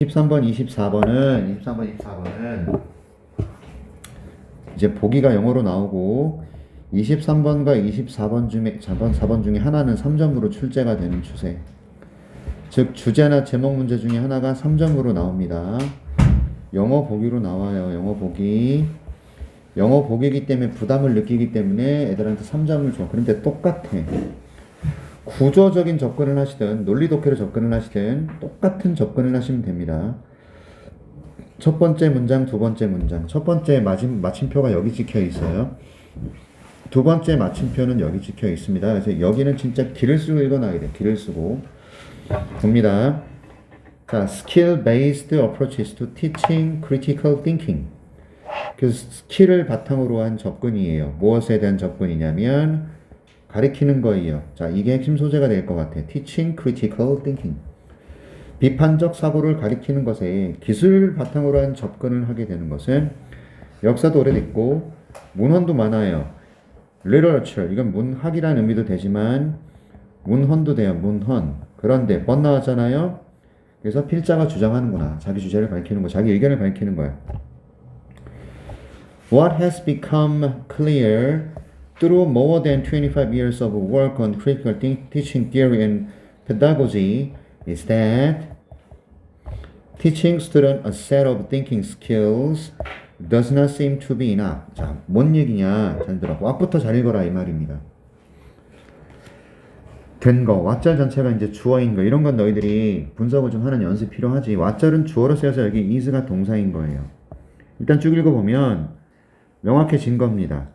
23번, 24번은 이제 보기가 영어로 나오고 23번과 4번 중에 하나는 3점으로 출제가 되는 추세. 즉 주제나 제목 문제 중에 하나가 3점으로 나옵니다. 영어 보기로 나와요. 영어 보기이기 때문에 부담을 느끼기 때문에 애들한테 3점을 줘. 그런데 똑같아. 구조적인 접근을 하시든 논리 독해로 접근을 하시든 똑같은 접근을 하시면 됩니다. 첫 번째 문장, 두 번째 문장. 첫 번째 마침표가 여기 찍혀 있어요. 두 번째 마침표는 여기 찍혀 있습니다. 그래서 여기는 진짜 길을 쓰고 읽어놔야 돼. 길을 쓰고. 봅니다. 자, skill-based approaches to teaching critical thinking. 그 스킬을 바탕으로 한 접근이에요. 무엇에 대한 접근이냐면 가리키는 거예요. 자, 이게 핵심 소재가 될 것 같아. teaching critical thinking. 비판적 사고를 가리키는 것에 기술을 바탕으로 한 접근을 하게 되는 것은 역사도 오래됐고 문헌도 많아요. literature, 이건 문학이라는 의미도 되지만 문헌도 돼요. 문헌. 그런데 번 나왔잖아요. 그래서 필자가 주장하는구나. 자기 주제를 밝히는 거, 자기 의견을 밝히는 거야. What has become clear through more than 25 years of work on critical teaching theory and pedagogy is that teaching students a set of thinking skills does not seem to be enough. 자, 뭔 얘기냐? 잘 들어. 왁부터 잘 읽어라 이 말입니다. 된 거, 왓절 전체가 이제 주어인 거, 이런 건 너희들이 분석을 좀 하는 연습 필요하지. 왓절은 주어로 쓰여서 여기 is가 동사인 거예요. 일단 쭉 읽어보면 명확해진 겁니다.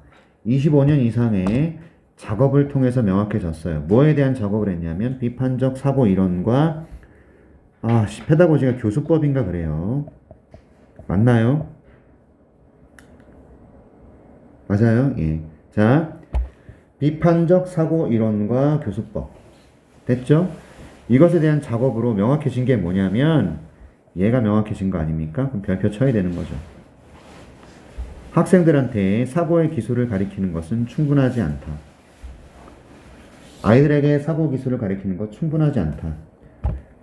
25년 이상의 작업을 통해서 명확해졌어요. 뭐에 대한 작업을 했냐면 비판적 사고 이론과 페다고지가 교수법인가 그래요. 맞나요? 맞아요. 예. 자, 비판적 사고 이론과 교수법. 됐죠? 이것에 대한 작업으로 명확해진 게 뭐냐면 얘가 명확해진 거 아닙니까? 그럼 별표 쳐야 되는 거죠. 학생들한테 사고의 기술을 가리키는 것은 충분하지 않다. 아이들에게 사고 기술을 가리키는 것 충분하지 않다.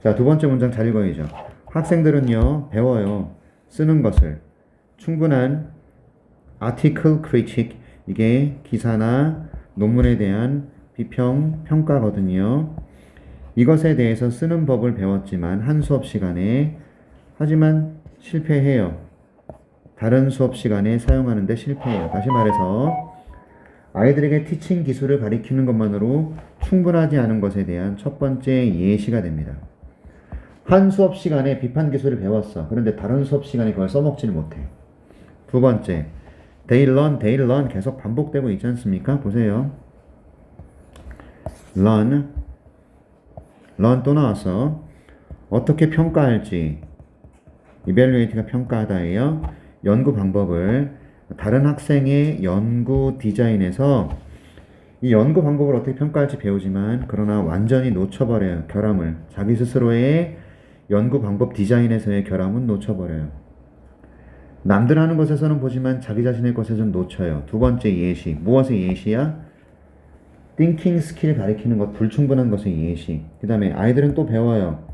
자, 두 번째 문장 잘 읽어야죠. 학생들은요, 배워요. 쓰는 것을. 충분한 article critique, 이게 기사나 논문에 대한 비평, 평가거든요. 이것에 대해서 쓰는 법을 배웠지만 한 수업 시간에 하지만 실패해요. 다른 수업 시간에 사용하는데 실패해요. 다시 말해서 아이들에게 티칭 기술을 가리키는 것만으로 충분하지 않은 것에 대한 첫 번째 예시가 됩니다. 한 수업 시간에 비판 기술을 배웠어. 그런데 다른 수업 시간에 그걸 써먹지를 못해. 두 번째, they learn 계속 반복되고 있지 않습니까? 보세요. learn 또 나와서 어떻게 평가할지, evaluate가 평가하다예요. 연구 방법을 다른 학생의 연구 디자인에서 이 연구 방법을 어떻게 평가할지 배우지만 그러나 완전히 놓쳐버려요. 결함을. 자기 스스로의 연구 방법 디자인에서의 결함은 놓쳐버려요. 남들 하는 것에서는 보지만 자기 자신의 것에서는 놓쳐요. 두 번째 예시. 무엇의 예시야? thinking 스킬 가리키는 것, 불충분한 것의 예시. 그 다음에 아이들은 또 배워요.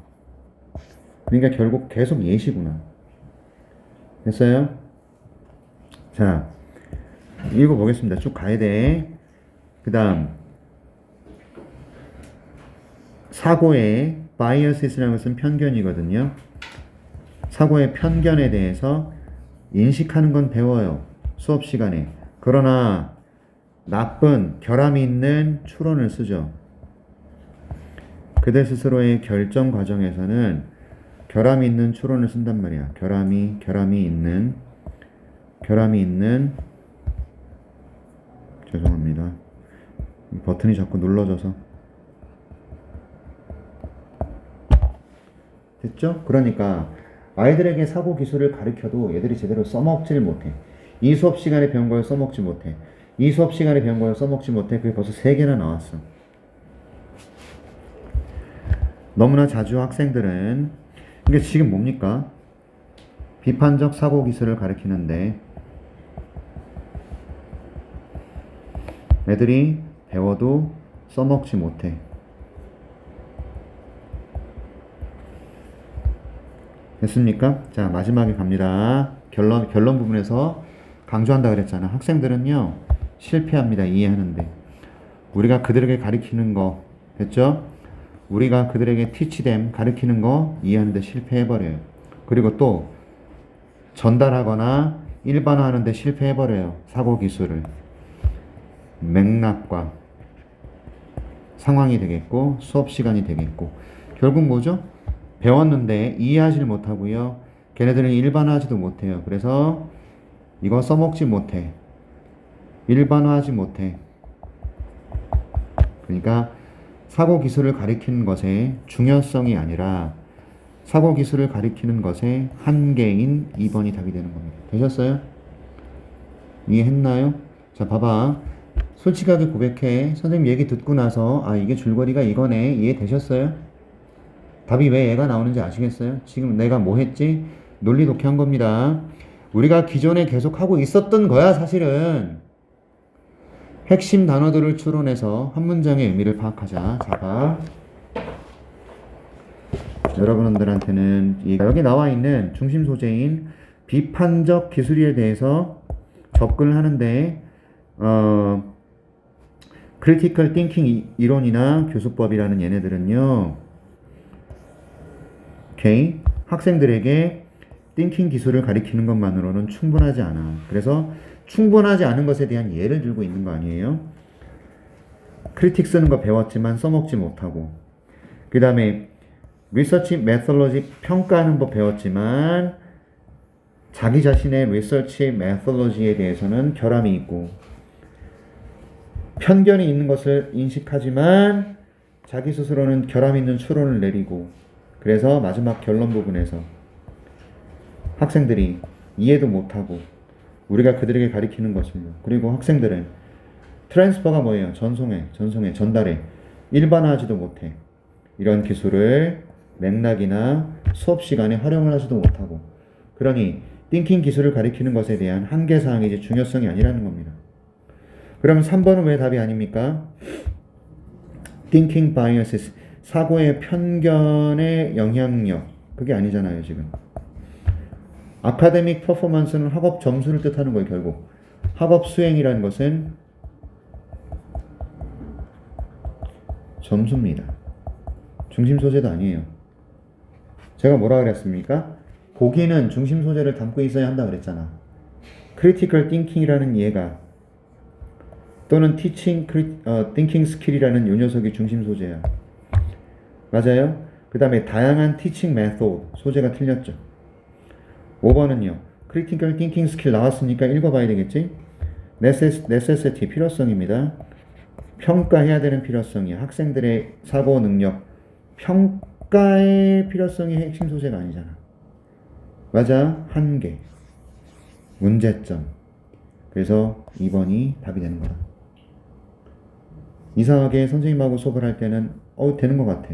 그러니까 결국 계속 예시구나. 됐어요? 자, 읽어보겠습니다. 쭉 가야 돼. 그 다음 사고의 bias라는 것은 편견이거든요. 사고의 편견에 대해서 인식하는 건 배워요. 수업 시간에. 그러나 나쁜 결함이 있는 추론을 쓰죠. 그들 스스로의 결정 과정에서는 결함이 있는 추론을 쓴단 말이야. 결함이 있는 죄송합니다. 버튼이 자꾸 눌러져서 됐죠? 그러니까 아이들에게 사고 기술을 가르쳐도 얘들이 제대로 써먹지를 못해. 이 수업 시간에 배운 걸 써먹지 못해. 이 수업 시간에 배운 걸 써먹지 못해. 그게 벌써 3개나 나왔어. 너무나 자주 학생들은 이게 지금 뭡니까? 비판적 사고 기술을 가르치는데 애들이 배워도 써먹지 못해. 됐습니까? 자, 마지막에 갑니다. 결론 부분에서 강조한다 그랬잖아. 학생들은요, 실패합니다. 이해하는데. 우리가 그들에게 가르치는 거, 됐죠? 우리가 그들에게 teach 가르치는 거 이해하는데 실패해버려요. 그리고 또 전달하거나 일반화하는데 실패해버려요. 사고 기술을. 맥락과 상황이 되겠고 수업 시간이 되겠고 결국 뭐죠? 배웠는데 이해하지를 못하고요. 걔네들은 일반화하지도 못해요. 그래서 이거 써먹지 못해. 일반화하지 못해. 그러니까 사고 기술을 가리키는 것의 중요성이 아니라 사고 기술을 가리키는 것의 한계인 2번이 답이 되는 겁니다. 되셨어요? 이해했나요? 자, 봐봐. 솔직하게 고백해. 선생님 얘기 듣고 나서 아, 이게 줄거리가 이거네. 이해되셨어요? 답이 왜 얘가 나오는지 아시겠어요? 지금 내가 뭐 했지? 논리 독해한 겁니다. 우리가 기존에 계속 하고 있었던 거야, 사실은. 핵심 단어들을 추론해서 한 문장의 의미를 파악하자. 자, 봐. 여러분들한테는 여기 나와 있는 중심 소재인 비판적 기술에 대해서 접근을 하는데 크리티컬 띵킹 이론이나 교수법이라는 얘네들은요. 오케이. 학생들에게 띵킹 기술을 가리키는 것만으로는 충분하지 않아. 그래서 충분하지 않은 것에 대한 예를 들고 있는 거 아니에요? 크리틱 쓰는 거 배웠지만 써먹지 못하고 그 다음에 리서치 메소로지 평가하는 법 배웠지만 자기 자신의 리서치 메소로지에 대해서는 결함이 있고 편견이 있는 것을 인식하지만 자기 스스로는 결함 있는 추론을 내리고 그래서 마지막 결론 부분에서 학생들이 이해도 못하고 우리가 그들에게 가리키는 것을요. 그리고 학생들은 트랜스퍼가 뭐예요? 전송해, 전달해. 일반화하지도 못해. 이런 기술을 맥락이나 수업 시간에 활용을 하지도 못하고 그러니 띵킹 기술을 가리키는 것에 대한 한계사항이지 중요성이 아니라는 겁니다. 그럼 3번은 왜 답이 아닙니까? Thinking biases, 사고의 편견의 영향력. 그게 아니잖아요, 지금. 아카데믹 퍼포먼스는 학업 점수를 뜻하는 거예요, 결국. 학업 수행이라는 것은 점수입니다. 중심 소재도 아니에요. 제가 뭐라 그랬습니까? 보기는 중심 소재를 담고 있어야 한다 그랬잖아. 크리티컬 띵킹이라는 얘가 또는 thinking skill이라는 요 녀석이 중심 소재야. 맞아요? 그 다음에 다양한 teaching method 소재가 틀렸죠. 5번은요. critical thinking skill 나왔으니까 읽어봐야 되겠지? necessity 필요성입니다. 평가해야 되는 필요성이야. 학생들의 사고 능력. 평가의 필요성이 핵심 소재가 아니잖아. 맞아. 한계. 문제점. 그래서 2번이 답이 되는 거다. 이상하게 선생님하고 수업을 할 때는 되는 것 같아.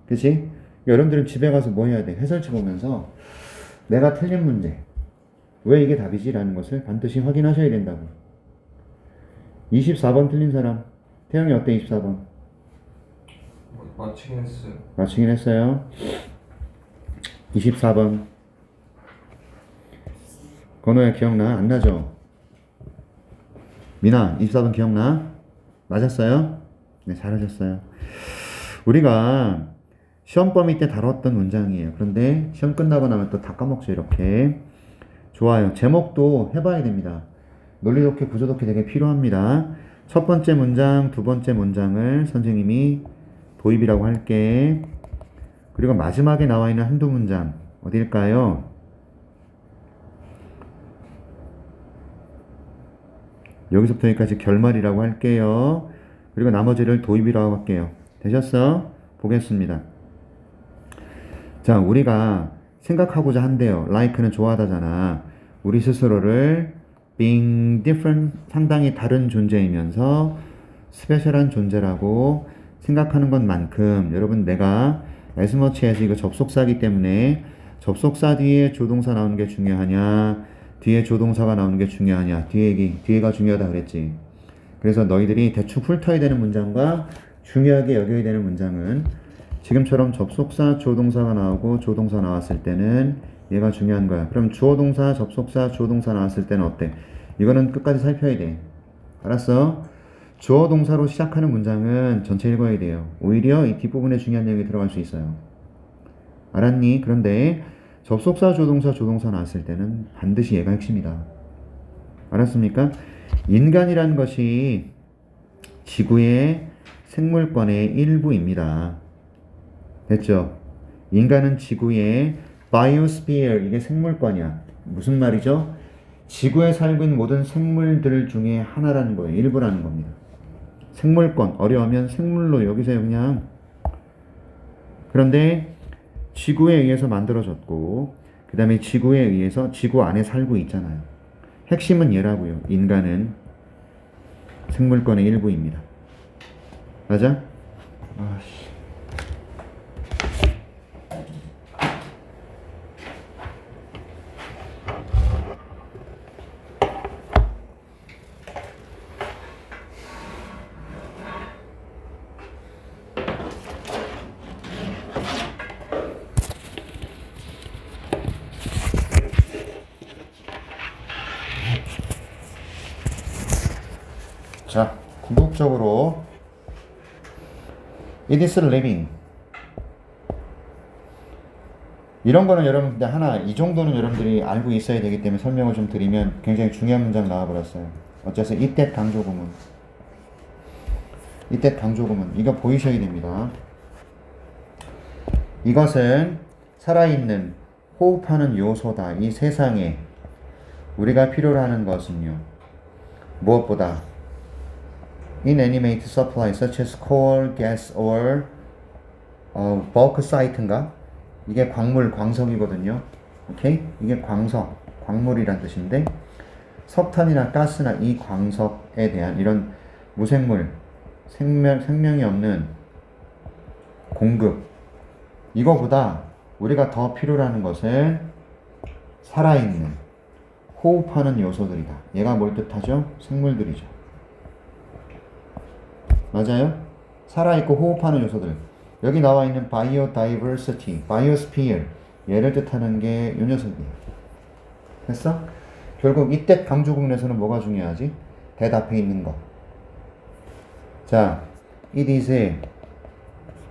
그치? 여러분들은 집에 가서 뭐 해야 돼? 해설지 보면서 내가 틀린 문제 왜 이게 답이지? 라는 것을 반드시 확인하셔야 된다고. 24번 틀린 사람 태영이 어때? 24번 맞히긴 했어요. 맞히긴 했어요. 24번 건호야 기억나? 안 나죠? 미나 24번 기억나? 맞았어요? 네, 잘하셨어요. 우리가 시험 범위 때 다뤘던 문장이에요. 그런데 시험 끝나고 나면 또 다 까먹죠, 이렇게. 좋아요. 제목도 해봐야 됩니다. 논리 독해, 구조 독해 되게 필요합니다. 첫 번째 문장, 두 번째 문장을 선생님이 도입이라고 할게. 그리고 마지막에 나와 있는 한두 문장, 어딜까요? 여기서부터 여기까지 결말이라고 할게요. 그리고 나머지를 도입이라고 할게요. 되셨어? 보겠습니다. 자, 우리가 생각하고자 한대요. like는 좋아하다잖아. 우리 스스로를 being different, 상당히 다른 존재이면서 스페셜한 존재라고 생각하는 것만큼 여러분 내가 as much as 이거 접속사이기 때문에 접속사 뒤에 조동사 나오는 게 중요하냐 뒤에 조동사가 나오는 게 중요하냐 뒤에가 중요하다 그랬지. 그래서 너희들이 대충 훑어야 되는 문장과 중요하게 여겨야 되는 문장은 지금처럼 접속사, 주어동사가 나오고 조동사 나왔을 때는 얘가 중요한 거야. 그럼 주어동사, 접속사, 주어동사 나왔을 때는 어때? 이거는 끝까지 살펴야 돼. 알았어? 주어동사로 시작하는 문장은 전체 읽어야 돼요. 오히려 이 뒷부분에 중요한 내용이 들어갈 수 있어요. 알았니? 그런데 접속사, 주어동사, 조동사 나왔을 때는 반드시 얘가 핵심이다. 알았습니까? 인간이라는 것이 지구의 생물권의 일부입니다. 됐죠? 인간은 지구의 바이오스피어, 이게 생물권이야. 무슨 말이죠? 지구에 살고 있는 모든 생물들 중에 하나라는 거예요. 일부라는 겁니다. 생물권, 어려우면 생물로 여기서 그냥. 그런데 지구에 의해서 만들어졌고, 그 다음에 지구에 의해서 지구 안에 살고 있잖아요. 핵심은 얘라고요. 인간은 생물권의 일부입니다. 맞아? 아씨. 자, 궁극적으로 It is living. 이런 거는 여러분 하나 이 정도는 여러분들이 알고 있어야 되기 때문에 설명을 좀 드리면 굉장히 중요한 문장 나와버렸어요. 어째서 이때 강조구문. 이때 강조구문. 이거 보이셔야 됩니다. 이것은 살아있는 호흡하는 요소다. 이 세상에 우리가 필요로 하는 것은요. 무엇보다 inanimate supply such as coal, gas or bauxite인가? 이게 광물, 광석이거든요. 오케이? 이게 광석, 광물이란 뜻인데 석탄이나 가스나 이 광석에 대한 이런 무생물, 생명이 없는 공급 이거보다 우리가 더 필요로 하는 것은 살아있는, 호흡하는 요소들이다. 얘가 뭘 뜻하죠? 생물들이죠. 맞아요? 살아있고 호흡하는 요소들. 여기 나와 있는 biodiversity, biosphere 얘를 뜻하는 게 요 녀석이에요. 됐어? 결국 이때 강조구문에서는 뭐가 중요하지? 대답해 있는 거. 자, it is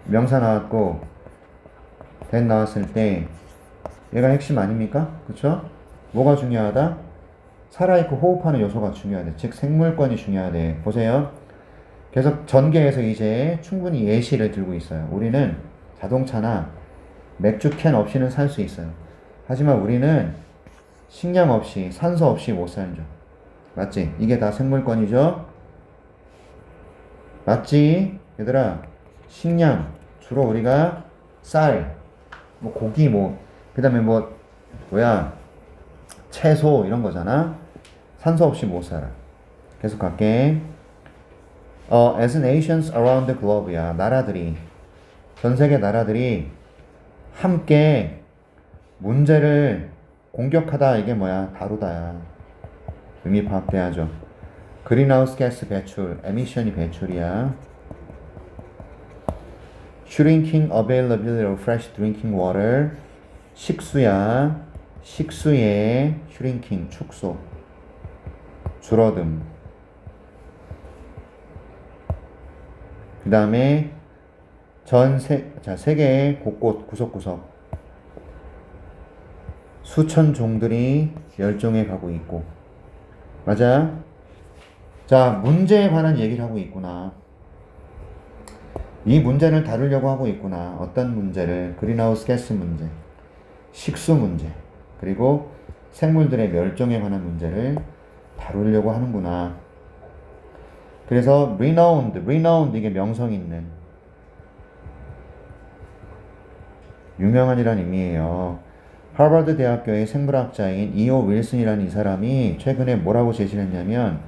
명사 나왔고 that 나왔을 때 얘가 핵심 아닙니까? 그쵸? 뭐가 중요하다? 살아있고 호흡하는 요소가 중요하대. 즉 생물권이 중요하대. 보세요. 그래서 전개에서 이제 충분히 예시를 들고 있어요. 우리는 자동차나 맥주 캔 없이는 살 수 있어요. 하지만 우리는 식량 없이, 산소 없이 못 살죠. 맞지? 이게 다 생물권이죠? 맞지? 얘들아, 식량, 주로 우리가 쌀, 뭐 고기, 그 다음에 채소, 이런 거잖아? 산소 없이 못 살아. 계속 갈게. As nations around the globe야. 나라들이, 전 세계 나라들이 함께 문제를 공격하다. 이게 뭐야? 다루다야. 의미 파악돼야죠. 그린하우스 가스 배출, 에미션이 배출이야. Shrinking availability of fresh drinking water. 식수야. 식수의 shrinking, 축소. 줄어듦. 그 다음에 세계 곳곳 구석구석 수천 종들이 멸종해 가고 있고. 맞아? 자, 문제에 관한 얘기를 하고 있구나. 이 문제를 다루려고 하고 있구나. 어떤 문제를? 그린하우스 가스 문제, 식수 문제, 그리고 생물들의 멸종에 관한 문제를 다루려고 하는구나. 그래서 renowned 이게 명성 있는, 유명한이란 의미예요. 하버드 대학교의 생물학자인 이오 윌슨이라는 이 사람이 최근에 뭐라고 제시를 했냐면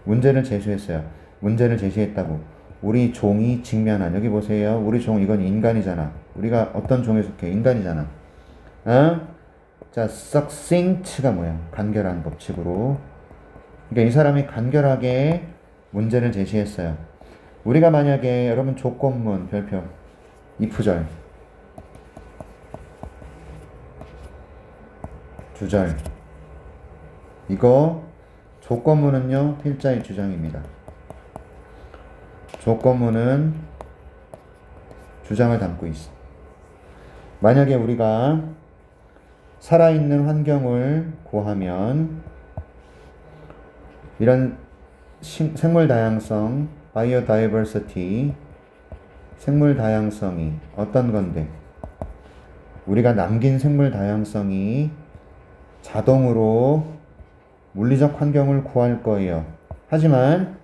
문제를 제시했어요. 문제를 제시했다고. 우리 종이 직면한, 여기 보세요. 우리 종, 이건 인간이잖아. 우리가 어떤 종에 속해? 인간이잖아. 어? 자, succinct가 뭐야? 간결한 법칙으로. 그러니까 이 사람이 간결하게 문제를 제시했어요. 우리가 만약에 여러분 조건문 별표 if절, 주절. 이거 조건문은요 필자의 주장입니다. 조건문은 주장을 담고 있어. 만약에 우리가 살아있는 환경을 구하면 이런 생물 다양성, biodiversity, 생물 다양성이 어떤 건데? 우리가 남긴 생물 다양성이 자동으로 물리적 환경을 구할 거예요. 하지만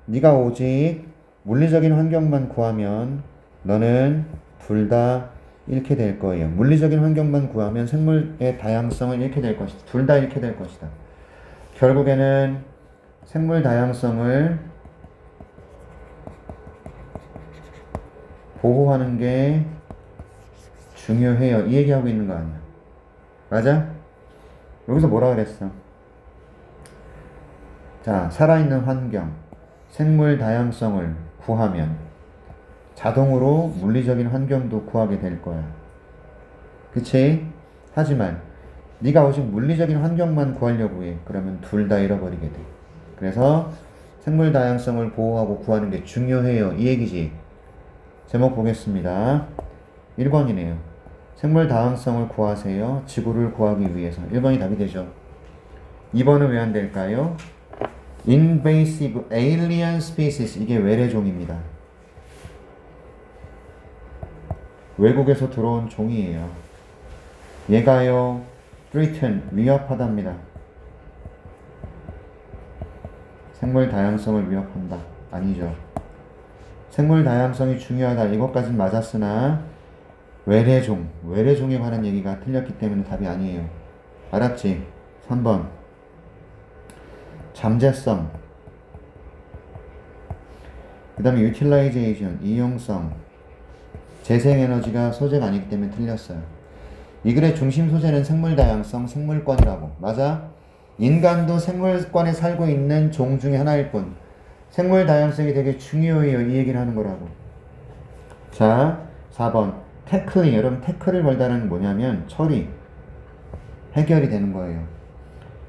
네가 오직 물리적인 환경만 구하면 너는 둘 다 잃게 될 거예요. 물리적인 환경만 구하면 생물의 다양성을 잃게 될 것이다. 둘 다 잃게 될 것이다. 결국에는 생물 다양성을 보호하는 게 중요해요. 이 얘기하고 있는 거 아니야. 맞아? 여기서 뭐라 그랬어? 자, 살아있는 환경, 생물 다양성을 구하면 자동으로 물리적인 환경도 구하게 될 거야. 그치? 하지만 네가 오직 물리적인 환경만 구하려고 해. 그러면 둘 다 잃어버리게 돼. 그래서 생물 다양성을 보호하고 구하는 게 중요해요. 이 얘기지. 제목 보겠습니다. 1번이네요. 생물 다양성을 구하세요. 지구를 구하기 위해서. 1번이 답이 되죠. 2번은 왜 안 될까요? Invasive alien species. 이게 외래종입니다. 외국에서 들어온 종이에요. 얘가요, threaten, 위협하답니다. 생물 다양성을 위협한다. 아니죠. 생물 다양성이 중요하다. 이것까진 맞았으나 외래종에 관한 얘기가 틀렸기 때문에 답이 아니에요. 알았지? 3번. 잠재성. 그 다음에 utilization, 이용성. 재생에너지가 소재가 아니기 때문에 틀렸어요. 이 글의 중심 소재는 생물 다양성, 생물권이라고. 맞아? 인간도 생물권에 살고 있는 종 중에 하나일 뿐. 생물 다양성이 되게 중요해요. 이 얘기를 하는 거라고. 자, 4번. 태클링. 여러분, 태클을 걸다는 뭐냐면 처리, 해결이 되는 거예요.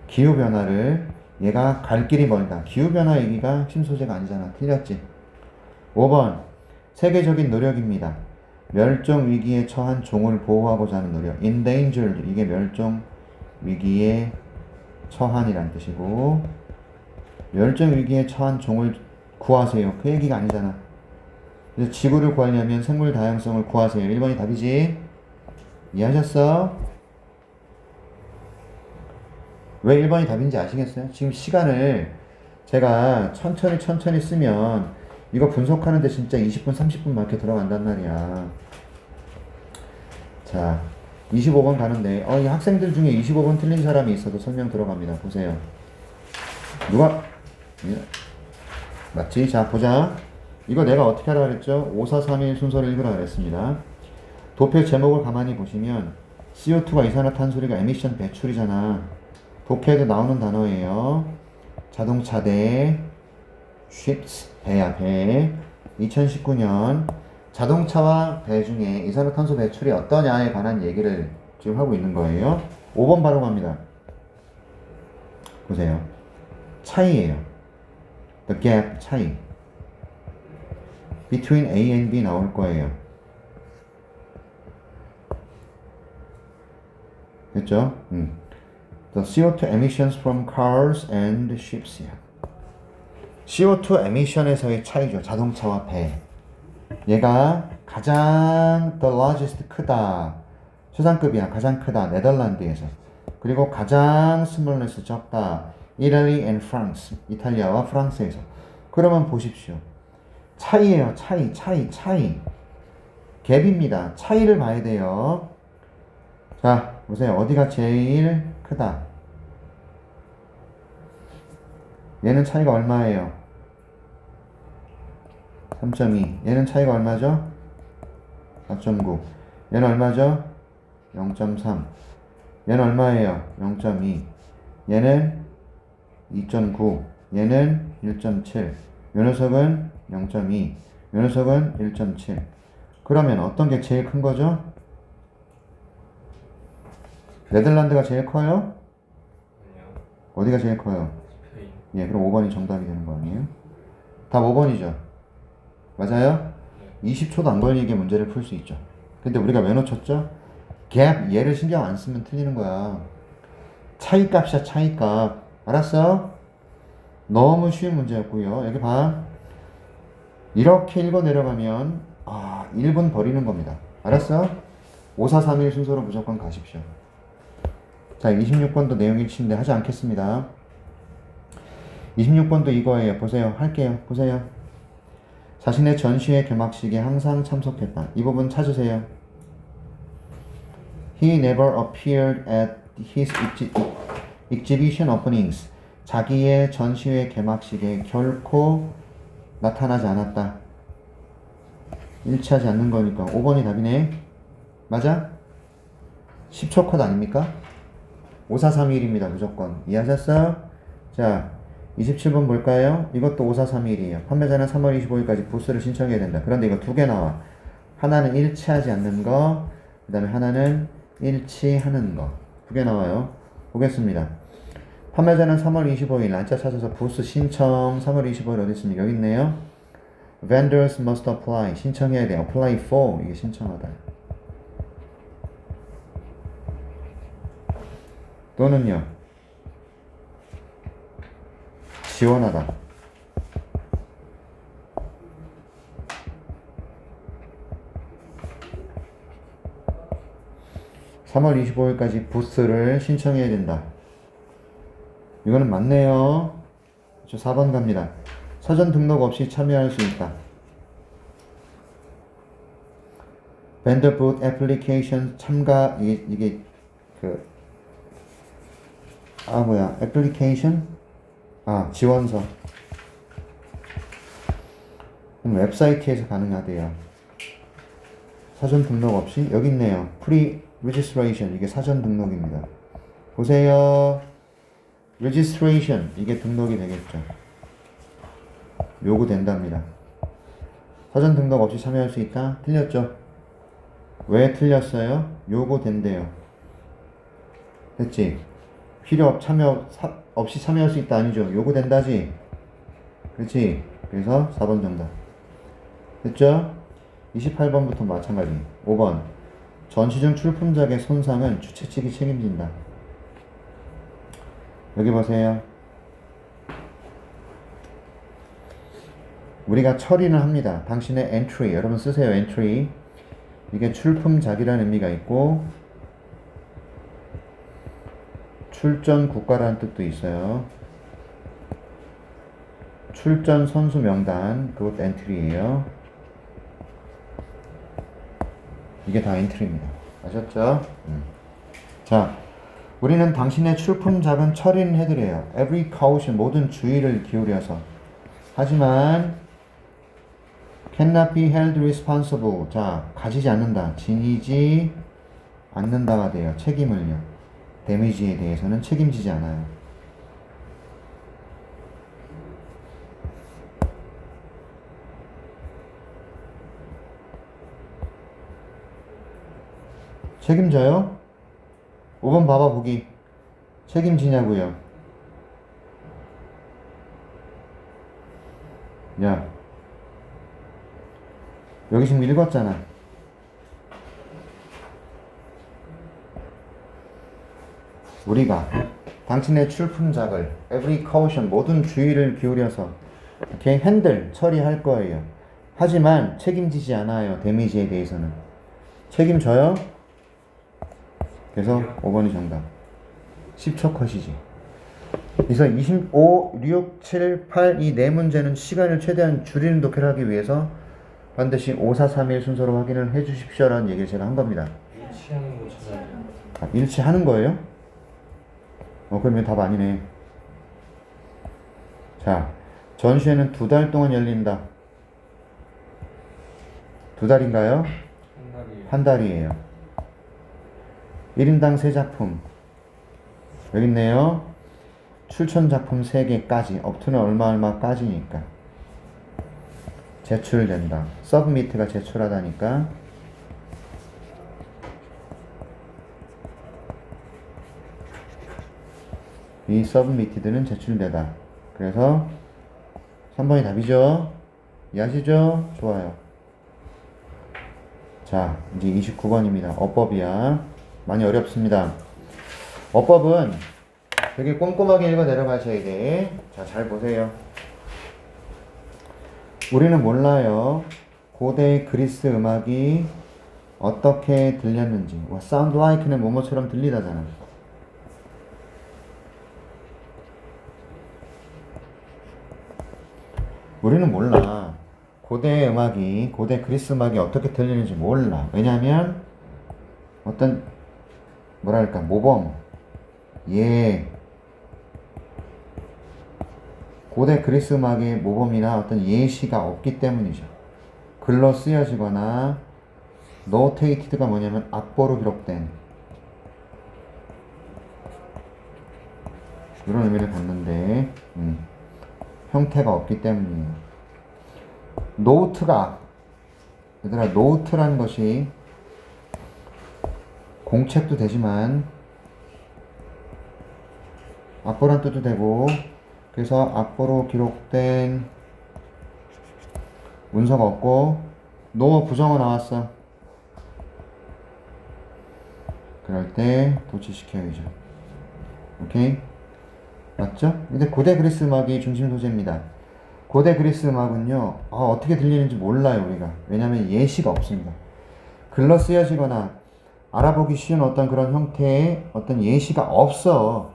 기후변화를 얘가 갈 길이 멀다. 기후변화 얘기가 핵심 소재가 아니잖아. 틀렸지? 5번. 세계적인 노력입니다. 멸종 위기에 처한 종을 보호하고자 하는 노력. endangered. 이게 멸종 위기에 처한이란 뜻이고, 멸종 위기에 처한 종을 구하세요. 그 얘기가 아니잖아. 그래서 지구를 구하려면 생물 다양성을 구하세요. 1번이 답이지. 이해하셨어? 왜 1번이 답인지 아시겠어요? 지금 시간을 제가 천천히 쓰면 이거 분석하는데 진짜 20분, 30분 맞게 들어간단 말이야. 자, 25번 가는데, 이 학생들 중에 25번 틀린 사람이 있어도 설명 들어갑니다. 보세요. 누가? 맞지? 자, 보자. 이거 내가 어떻게 하라 그랬죠? 5, 4, 3, 1 순서를 읽으라 그랬습니다. 도표 제목을 가만히 보시면 CO2가 이산화탄소리가 에미션 배출이잖아. 도표에도 나오는 단어예요. 자동차 대 ships, 배야, 배. 2019년 자동차와 배 중에 이산화탄소 배출이 어떠냐에 관한 얘기를 지금 하고 있는 거예요. 5번 바로 갑니다. 보세요. 차이예요. The gap, 차이. Between A and B 나올 거예요. 됐죠? The CO2 emissions from cars and ships. CO2 emission에서의 차이죠. 자동차와 배. 얘가 가장 the largest 크다. 최상급이야. 가장 크다. 네덜란드에서. 그리고 가장 smallest 적다. Italy and France. 이탈리아와 프랑스에서. 그러면 보십시오. 차이예요. 차이. 갭입니다. 차이를 봐야 돼요. 자, 보세요. 어디가 제일 크다? 얘는 차이가 얼마예요? 3.2. 얘는 차이가 얼마죠? 4.9. 얘는 얼마죠? 0.3. 얘는 얼마예요? 0.2. 얘는 2.9. 얘는 1.7. 요 녀석은 0.2. 요 녀석은 1.7. 그러면 어떤 게 제일 큰 거죠? 네덜란드가 제일 커요? 아니요. 어디가 제일 커요? 스페인. 예, 그럼 5번이 정답이 되는 거 아니에요? 답 5번이죠. 맞아요? 20초도 안 걸리게 문제를 풀 수 있죠. 근데 우리가 왜 놓쳤죠? 갭, 얘를 신경 안 쓰면 틀리는 거야. 차이값이야, 차이값. 알았어? 너무 쉬운 문제였고요. 여기 봐. 이렇게 읽어 내려가면 1분 버리는 겁니다. 알았어? 5, 4, 3, 1 순서로 무조건 가십시오. 자, 26번도 내용 일치인데 하지 않겠습니다. 26번도 이거예요. 보세요. 할게요. 보세요. 자신의 전시회 개막식에 항상 참석했다. 이 부분 찾으세요. He never appeared at his exhibition openings. 자기의 전시회 개막식에 결코 나타나지 않았다. 일치하지 않는 거니까 5번이 답이네. 맞아? 10초 컷 아닙니까? 5431입니다. 무조건. 이해하셨어요? 자, 27번 볼까요? 이것도 5431이에요. 판매자는 3월 25일까지 부스를 신청해야 된다. 그런데 이거 두 개 나와. 하나는 일치하지 않는 거, 그 다음에 하나는 일치하는 거. 두 개 나와요. 보겠습니다. 판매자는 3월 25일 날짜 찾아서 부스 신청. 3월 25일 어디 있습니까? 여기 있네요. Vendors must apply. 신청해야 돼. Apply for. 이게 신청하다. 또는요. 지원하다. (3월 25일까지) 부스를 신청해야 된다. 이거는 맞네요. 저 4번 갑니다. 사전 등록 없이 참여할 수 있다. Vendor booth application 참가. 이게 application? 지원서. 웹사이트에서 가능하대요. 사전 등록 없이. 여기 있네요. Pre-registration. 이게 사전 등록입니다. 보세요. Registration. 이게 등록이 되겠죠. 요구된답니다. 사전 등록 없이 참여할 수 있다? 틀렸죠? 왜 틀렸어요? 요구된대요. 됐지? 없이 참여할 수 있다 아니죠? 요구된다지? 그렇지? 그래서 4번 정답. 됐죠? 28번부터 마찬가지. 5번. 전시 중 출품작의 손상은 주최 측이 책임진다. 여기 보세요. 우리가 처리는 합니다. 당신의 entry. 여러분 쓰세요. entry. 이게 출품작이라는 의미가 있고 출전 국가라는 뜻도 있어요. 출전 선수 명단, 그것도 엔트리예요. 이게 다 엔트리입니다. 아셨죠? 자, 우리는 당신의 출품작은 처리는 해드려요. Every caution, 모든 주의를 기울여서. 하지만 cannot be held responsible. 자, 가지지 않는다. 지니지 않는다가 돼요. 책임을요. 데미지에 대해서는 책임지지 않아요. 책임져요? 5번 봐봐 보기. 책임지냐고요? 야, 여기 지금 읽었잖아. 우리가 당신의 출품작을 every caution, 모든 주의를 기울여서 이렇게 핸들, 처리할 거예요. 하지만 책임지지 않아요. 데미지에 대해서는. 책임져요? 그래서 5번이 정답. 10초 컷이지. 그래서 25, 6, 7, 8 이 네 문제는 시간을 최대한 줄이는 독해를 하기 위해서 반드시 5, 4, 3, 1 순서로 확인을 해 주십시오라는 얘기를 제가 한 겁니다. 일치하는 거 찾아야 돼요. 일치하는 거예요? 그러면 답 아니네. 자, 전시회는 2달 동안 열린다. 2달인가요? 한 달이. 한 달이에요. 1인당 3작품. 여기 있네요. 출천 작품 3개까지. 업투는 얼마까지니까. 제출된다. 서브미트가 제출하다니까. be submitted는 제출되다. 그래서 3번이 답이죠. 이해하시죠? 좋아요. 자, 이제 29번입니다. 어법이야. 많이 어렵습니다. 어법은 되게 꼼꼼하게 읽어 내려가셔야 돼. 자, 잘 보세요. 우리는 몰라요. 고대 그리스 음악이 어떻게 들렸는지. sound like는 뭐뭐처럼 들리다잖아. 우리는 몰라. 고대 음악이, 고대 그리스 음악이 어떻게 들리는지 몰라. 왜냐면 어떤 뭐랄까 모범, 고대 그리스 음악의 모범이나 어떤 예시가 없기 때문이죠. 글로 쓰여지거나 노테이티드가 뭐냐면 악보로 기록된 이런 의미를 갖는데 형태가 없기 때문이에요. 노트가 얘들아 노트라는 것이 공책도 되지만 악보란 뜻도 되고 그래서 악보로 기록된 문서가 없고 노 부정어 나왔어. 그럴 때 도치시켜야죠. 오케이? 맞죠? 근데 고대 그리스 음악이 중심 소재입니다. 고대 그리스 음악은요, 어떻게 들리는지 몰라요, 우리가. 왜냐면 예시가 없습니다. 글로 쓰여지거나 알아보기 쉬운 어떤 그런 형태의 어떤 예시가 없어.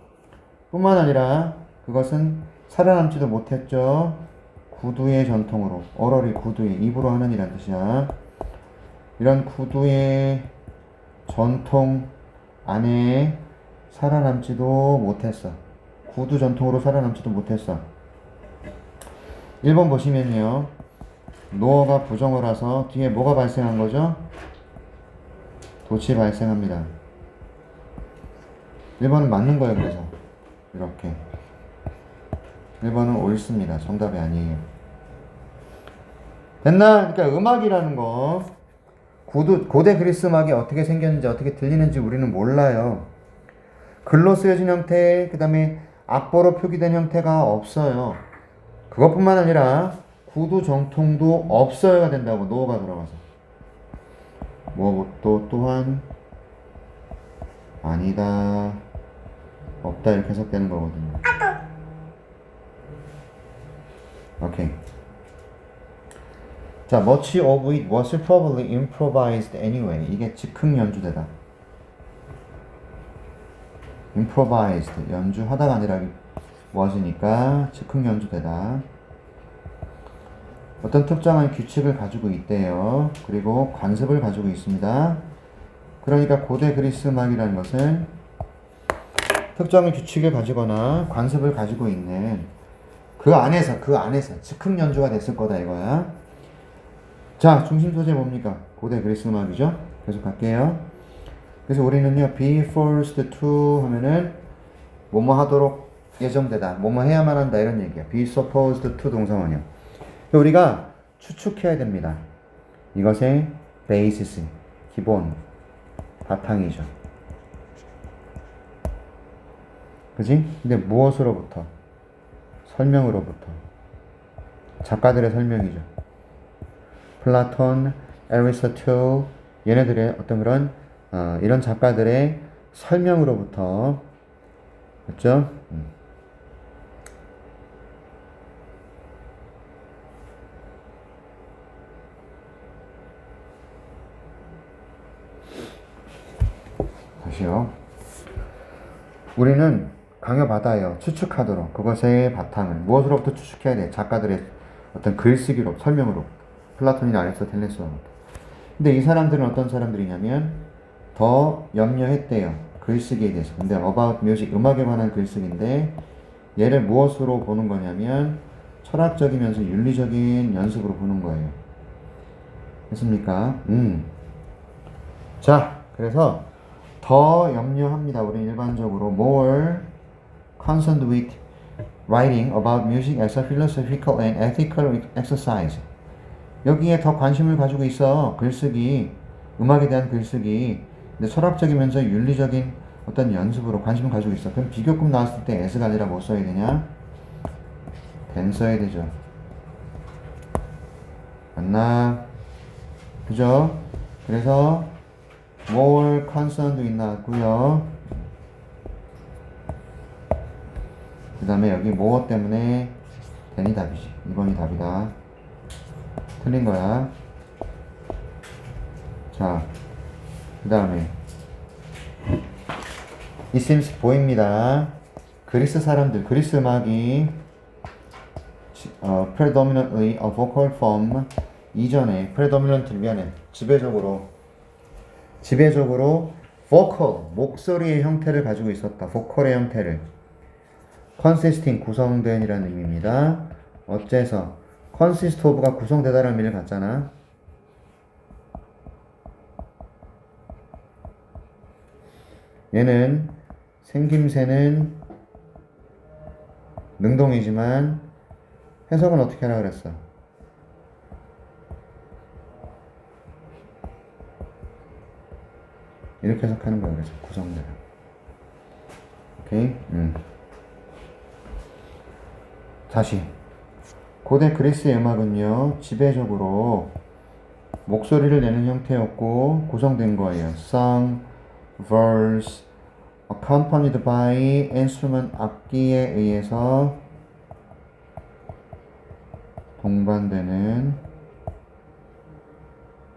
뿐만 아니라 그것은 살아남지도 못했죠. 구두의 전통으로. 어러리 구두의, 입으로 하는 이란 뜻이야. 이런 구두의 전통 안에 살아남지도 못했어. 구두 전통으로 살아남지도 못했어. 1번 보시면요. 노어가 부정어라서 뒤에 뭐가 발생한 거죠? 도치 발생합니다. 1번은 맞는 거예요, 그래서. 이렇게. 1번은 옳습니다. 정답이 아니에요. 됐나? 그러니까 음악이라는 거, 고대 그리스 음악이 어떻게 생겼는지, 어떻게 들리는지 우리는 몰라요. 글로 쓰여진 형태, 그 다음에 악보로 표기된 형태가 없어요. 그것뿐만 아니라 구두 정통도 없어야 된다고 노어가 들어가서. 또 또한 아니다, 없다 이렇게 해석되는 거거든요. 오케이. 자, much of it was probably improvised anyway. 이게 즉흥 연주되다. improvised 연주하다가 아니라 was니까 즉흥 연주되다. 어떤 특정한 규칙을 가지고 있대요. 그리고 관습을 가지고 있습니다. 그러니까 고대 그리스 음악이라는 것은 특정한 규칙을 가지거나 관습을 가지고 있는 그 안에서 즉흥 연주가 됐을 거다 이거야. 자, 중심 소재 뭡니까? 고대 그리스 음악이죠. 계속 갈게요. 그래서 우리는요, be forced to 하면은 뭐뭐 하도록 예정되다, 뭐뭐 해야만 한다 이런 얘기야. be supposed to 동사원이요. 우리가 추측해야 됩니다. 이것의 basis, 기본, 바탕이죠. 그지? 근데 무엇으로부터? 설명으로부터. 작가들의 설명이죠. 플라톤, 애리스토텔, 얘네들의 어떤 그런 이런 작가들의 설명으로부터. 맞죠? 다시요. 우리는 강요받아요. 추측하도록. 그것의 바탕을. 무엇으로부터 추측해야 돼? 작가들의 어떤 글쓰기로, 설명으로. 플라톤이나 아리스토텔레스로부터. 근데 이 사람들은 어떤 사람들이냐면 더 염려했대요. 글쓰기에 대해서. 근데 about music, 음악에 관한 글쓰기인데 얘를 무엇으로 보는 거냐면 철학적이면서 윤리적인 연습으로 보는 거예요. 됐습니까? 자, 그래서 더 염려합니다. 우리는 일반적으로 more concerned with writing about music as a philosophical and ethical exercise. 여기에 더 관심을 가지고 있어. 글쓰기, 음악에 대한 글쓰기. 근데 철학적이면서 윤리적인 어떤 연습으로 관심을 가지고 있어. 그럼 비교급 나왔을 때 as가 아니라 뭐 써야 되냐? than 써야 되죠. 맞나? 그죠? 그래서 more concerned이 나왔고요. 그 다음에 여기 more 때문에 than이 답이지. 2번이 답이다. 틀린 거야. 자, 그 다음에 it seems 보입니다. 그리스 사람들, 그리스 음악이 predominantly a vocal form 이전에 predominant를 미안해 지배적으로 vocal 목소리의 형태를 가지고 있었다. 보컬의 형태를 consisting 구성된이라는 의미입니다. 어째서 consist of가 구성되다라는 의미를 갖잖아. 얘는 생김새는 능동이지만 해석은 어떻게 하라 그랬어? 이렇게 해석하는 거야. 그래서 구성되다. 오케이? 다시 고대 그리스의 음악은요 지배적으로 목소리를 내는 형태였고 구성된 거예요. Song, verse, accompanied by instrument 악기에 의해서 동반되는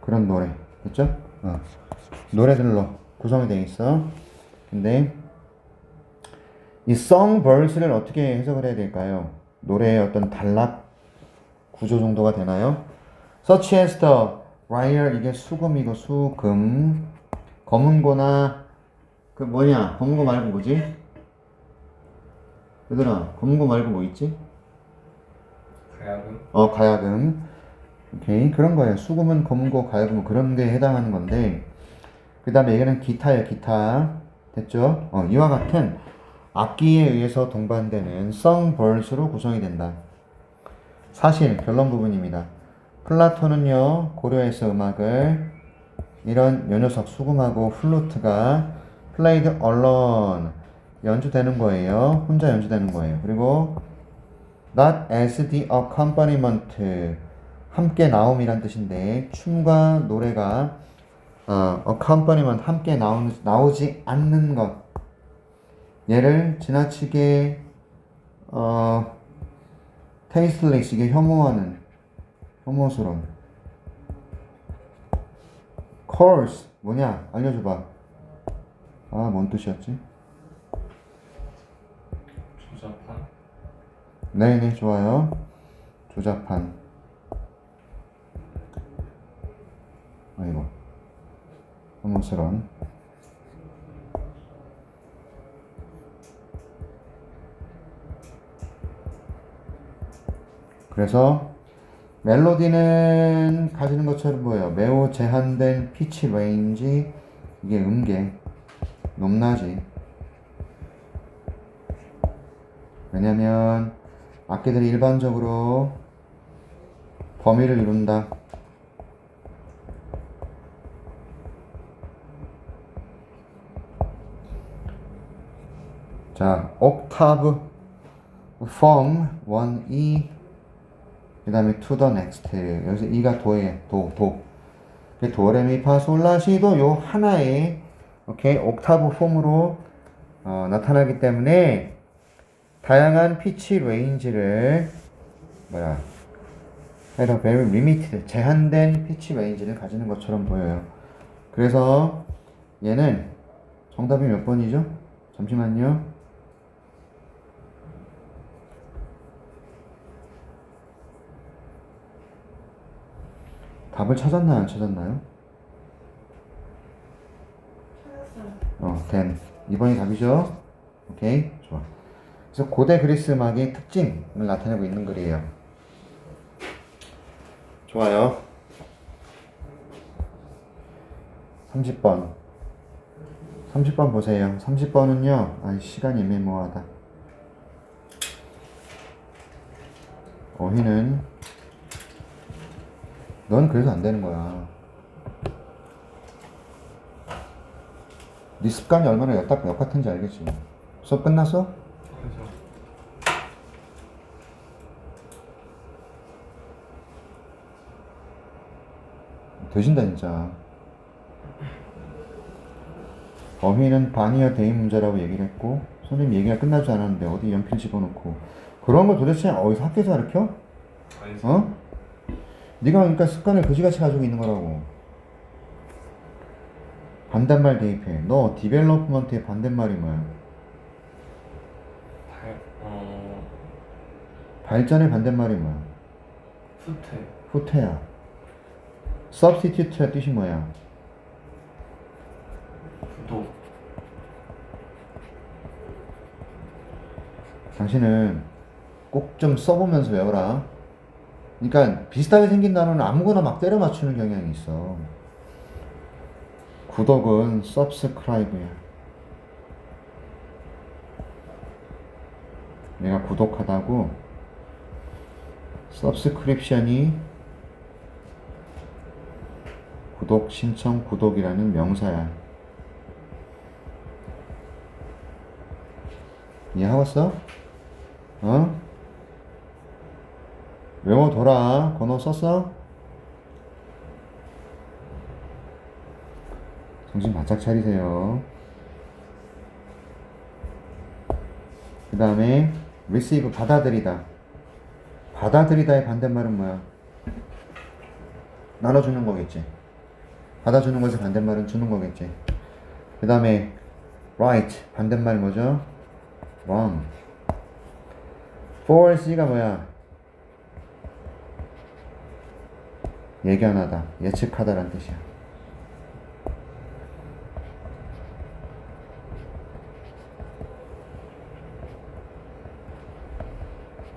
그런 노래, 그렇죠? 노래들로 구성이 되어 있어. 근데 이 song verse를 어떻게 해석을 해야 될까요? 노래의 어떤 단락 구조 정도가 되나요? Such as the lyre 이게 수금이고 수금 검은고나 그 뭐냐 검은고 말고 뭐지? 얘들아 검은고 말고 뭐 있지? 가야금. 가야금. 오케이 그런 거예요. 수금은 검은고 가야금 그런 데 해당하는 건데 그 다음에 얘는 기타예요. 기타 됐죠? 이와 같은 악기에 의해서 동반되는 song verse로 구성이 된다. 사실 결론 부분입니다. 플라톤은요 고려해서 음악을 이런 요 녀석 수금하고 플루트가 played alone 연주되는 거예요. 혼자 연주되는 거예요. 그리고 not as the accompaniment 함께 나옴이란 뜻인데 춤과 노래가 accompaniment 함께 나오지 않는 것 얘를 지나치게 tasteless 이게 혐오스러운 coarse 뭐냐 알려줘봐. 뭔 뜻이었지? 조잡한. 네네 좋아요. 조잡한. 아이고 혐오스러운. 그래서 멜로디는 가지는 것처럼 보여요. 매우 제한된 피치 레인지 이게 음계 높낮이. 왜냐면 악기들이 일반적으로 범위를 이룬다. 자, 옥타브 from 1E 그 다음에 to the next 여기서 E가 도예요. 도 도레미파솔라시도 요 하나의 오케이 옥타브 폼으로 나타나기 때문에 다양한 피치 레인지를 very limited 제한된 피치 레인지를 가지는 것처럼 보여요. 그래서 얘는 정답이 몇 번이죠? 잠시만요. 답을 찾았나요? 안 찾았나요? then 2번이 답이죠? 오케이 좋아. 그래서 고대 그리스 음악의 특징을 나타내고 있는 글이에요. 좋아요. 30번 보세요. 30번은요 시간이 애매모호하다. 어휘는 넌 그래서 안 되는 거야. 네 습관이 얼마나 역 같은지 알겠지. 수업 끝났어? 그죠. 되신다 진짜. 범위는 반이어 대인 문제라고 얘기를 했고 선생님 얘기가 끝나지 않았는데 어디 연필 집어넣고 그런 걸 도대체 어디서 학교에서 가르쳐? 아니지. 어? 네가 그러니까 습관을 그지같이 가지고 있는 거라고. 반대말 대입해. 너 디벨롭먼트의 반대말이 뭐야? 발, 발전의 반대말이 뭐야? 후퇴. 후퇴야. substitute의 뜻이 뭐야? 구독. 당신은 꼭 좀 써보면서 외워라. 그러니까 비슷하게 생긴 단어는 아무거나 막 때려 맞추는 경향이 있어. 구독은 subscribe야. 내가 구독하다고 subscription이 구독 신청 구독이라는 명사야. 이해하고 있어? 어? 외워둬라. 번호 썼어? 정신 바짝 차리세요. 그 다음에 receive 받아들이다. 받아들이다의 반대말은 뭐야? 나눠주는 거겠지. 받아주는 것의 반대말은 주는 거겠지. 그 다음에 right 반대말 뭐죠? wrong. foresee가 뭐야? 예견하다, 예측하다라는 뜻이야.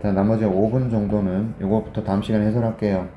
자, 나머지 5분 정도는 이거부터 다음 시간에 해설할게요.